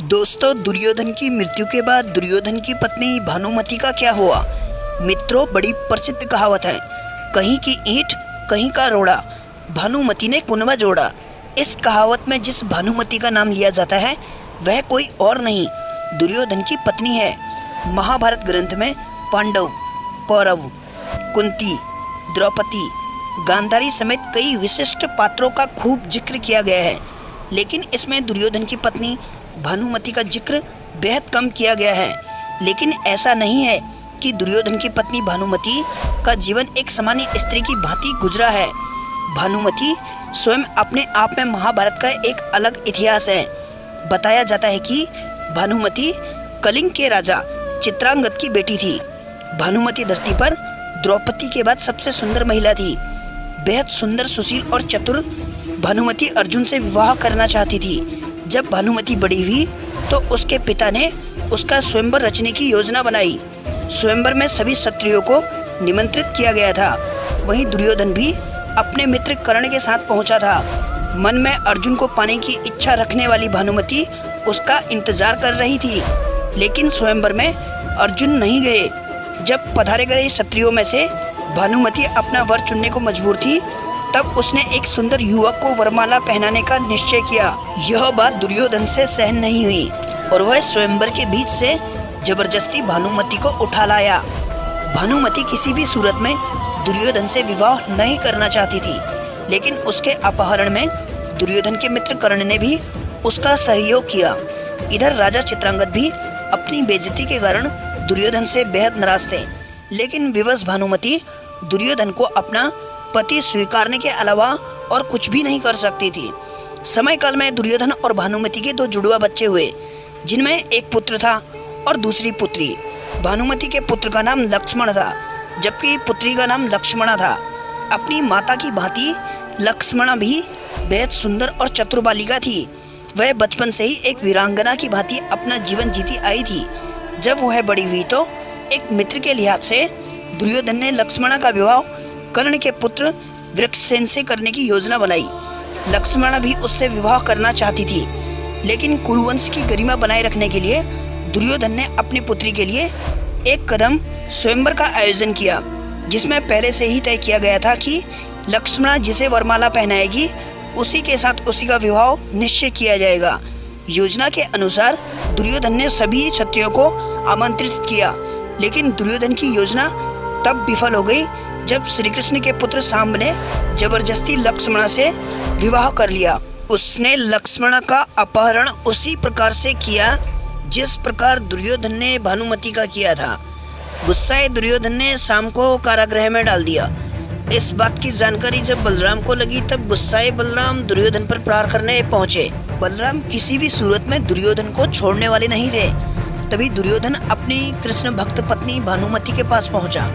दोस्तों, दुर्योधन की मृत्यु के बाद दुर्योधन की पत्नी भानुमति का क्या हुआ? मित्रों, बड़ी प्रसिद्ध कहावत है, कहीं की ईंट कहीं का रोड़ा, भानुमति ने कुनबा जोड़ा। इस कहावत में जिस भानुमति का नाम लिया जाता है वह कोई और नहीं, दुर्योधन की पत्नी है। महाभारत ग्रंथ में पांडव, कौरव, कुंती, द्रौपदी, गांधारी समेत कई विशिष्ट पात्रों का खूब जिक्र किया गया है, लेकिन इसमें दुर्योधन की पत्नी भानुमति का जिक्र बेहद कम किया गया है। लेकिन ऐसा नहीं है कि दुर्योधन की पत्नी भानुमति का जीवन एक सामान्य स्त्री की भांति गुजरा है। भानुमति स्वयं अपने आप में महाभारत का एक अलग इतिहास है। बताया जाता है कि भानुमति कलिंग के राजा चित्रांगद की बेटी थी। भानुमति धरती पर द्रौपदी के बाद सबसे सुंदर महिला थी। बेहद सुंदर, सुशील और चतुर भानुमति अर्जुन से विवाह करना चाहती थी। जब भानुमति बड़ी हुई तो उसके पिता ने उसका स्वयंवर रचने की योजना बनाई। स्वयंवर में सभी क्षत्रियों को निमंत्रित किया गया था। वहीं दुर्योधन भी अपने मित्र कर्ण के साथ पहुंचा था। मन में अर्जुन को पाने की इच्छा रखने वाली भानुमति उसका इंतजार कर रही थी, लेकिन स्वयंवर में अर्जुन नहीं गए। जब पधारे गए क्षत्रियों में से भानुमति अपना वर चुनने को मजबूर थी, तब उसने एक सुंदर युवक को वरमाला पहनाने का निश्चय किया। यह बात दुर्योधन से सहन नहीं हुई और वह स्वयंवर के बीच से जबरदस्ती भानुमति को उठा लाया। भानुमति किसी भी सूरत में दुर्योधन से विवाह नहीं करना चाहती थी, लेकिन उसके अपहरण में दुर्योधन के मित्र कर्ण ने भी उसका सहयोग किया। इधर राजा चित्रांगद भी अपनी बेइज्जती के कारण दुर्योधन से बेहद नाराज थे, लेकिन विवश भानुमति दुर्योधन को अपना पति स्वीकारने के अलावा और कुछ भी नहीं कर सकती थी। समय काल में दुर्योधन और भानुमति के दो जुड़वा बच्चे हुए, जिनमें एक पुत्र था और दूसरी पुत्री। भानुमति के पुत्र का नाम लक्ष्मण था, जबकि पुत्री का नाम लक्ष्मणा था। अपनी माता की भांति लक्ष्मणा भी बेहद सुंदर और चतुर बालिका थी। वह बचपन से ही एक वीरांगना की भांति अपना जीवन जीती आई थी। जब वह बड़ी हुई तो एक मित्र के लिहाज से दुर्योधन ने लक्ष्मणा का विवाह कर्ण के पुत्र वृक्षसेन से करने की योजना बनाई। लक्ष्मणा भी उससे विवाह करना चाहती थी, लेकिन कुरुवंश की गरिमा बनाए रखने के लिए दुर्योधन ने अपनी पुत्री के लिए एक कदम स्वयंवर का आयोजन किया, जिसमें पहले से ही तय किया गया था कि लक्ष्मणा जिसे वरमाला पहनाएगी उसी के साथ उसी का विवाह निश्चय किया जाएगा। योजना के अनुसार दुर्योधन ने सभी क्षत्रियों को आमंत्रित किया, लेकिन दुर्योधन की योजना तब विफल हो गई जब श्री कृष्ण के पुत्र सांब ने जबरदस्ती लक्ष्मणा से विवाह कर लिया। उसने लक्ष्मणा का अपहरण उसी प्रकार से किया जिस प्रकार दुर्योधन ने भानुमति का किया था। गुस्साए दुर्योधन ने सांब को कारागृह में डाल दिया। इस बात की जानकारी जब बलराम को लगी, तब गुस्साए बलराम दुर्योधन पर प्रहार करने पहुंचे। बलराम किसी भी सूरत में दुर्योधन को छोड़ने वाले नहीं थे। तभी दुर्योधन अपनी कृष्ण भक्त पत्नी भानुमति के पास पहुंचा,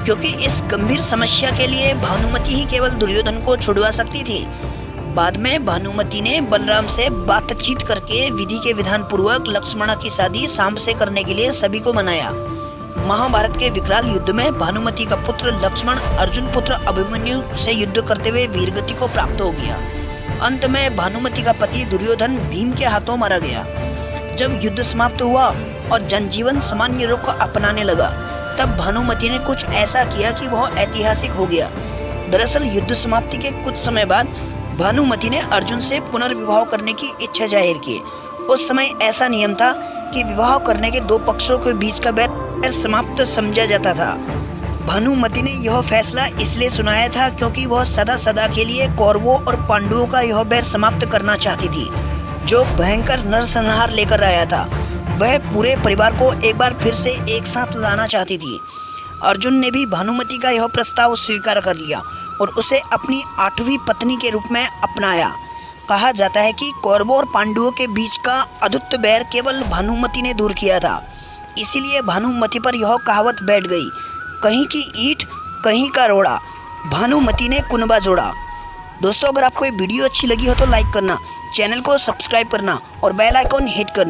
क्योंकि इस गंभीर समस्या के लिए भानुमति ही केवल दुर्योधन को छुड़वा सकती थी। बाद में भानुमति ने बलराम से बातचीत करके विधि के विधान पूर्वक लक्ष्मणा की शादी सांब से करने के लिए सभी को मनाया। महाभारत के विकराल युद्ध में भानुमति का पुत्र लक्ष्मण अर्जुन पुत्र अभिमन्यु से युद्ध करते हुए वीरगति को प्राप्त हो गया। अंत में भानुमति का पति दुर्योधन भीम के हाथों मारा गया। जब युद्ध समाप्त हुआ और जनजीवन सामान्य रुख अपनाने लगा, तब भानुमति ने कुछ ऐसा किया कि वह ऐतिहासिक हो गया। दरअसल युद्ध समाप्ति के कुछ समय बाद भानुमति ने अर्जुन से पुनर्विवाह करने की इच्छा जाहिर की। उस समय ऐसा नियम था कि विवाह करने के दो पक्षों के बीच का बैर समाप्त समझा जाता था। भानुमति ने यह फैसला इसलिए सुनाया था क्योंकि वह सदा सदा के लिए कौरवों और पांडवों का यह बैर समाप्त करना चाहती थी, जो भयंकर नरसंहार लेकर आया था। वह पूरे परिवार को एक बार फिर से एक साथ लाना चाहती थी। अर्जुन ने भी भानुमति का यह प्रस्ताव स्वीकार कर लिया और उसे अपनी 8वीं पत्नी के रूप में अपनाया। कहा जाता है कि कौरवों और पांडवों के बीच का अद्भुत बैर केवल भानुमति ने दूर किया था। इसीलिए भानुमति पर यह कहावत बैठ गई, कहीं की ईंट कहीं का रोड़ा, भानुमति ने कुनबा जोड़ा। दोस्तों, अगर आपको ये वीडियो अच्छी लगी हो तो लाइक करना, चैनल को सब्सक्राइब करना और बेल आइकॉन हिट करना।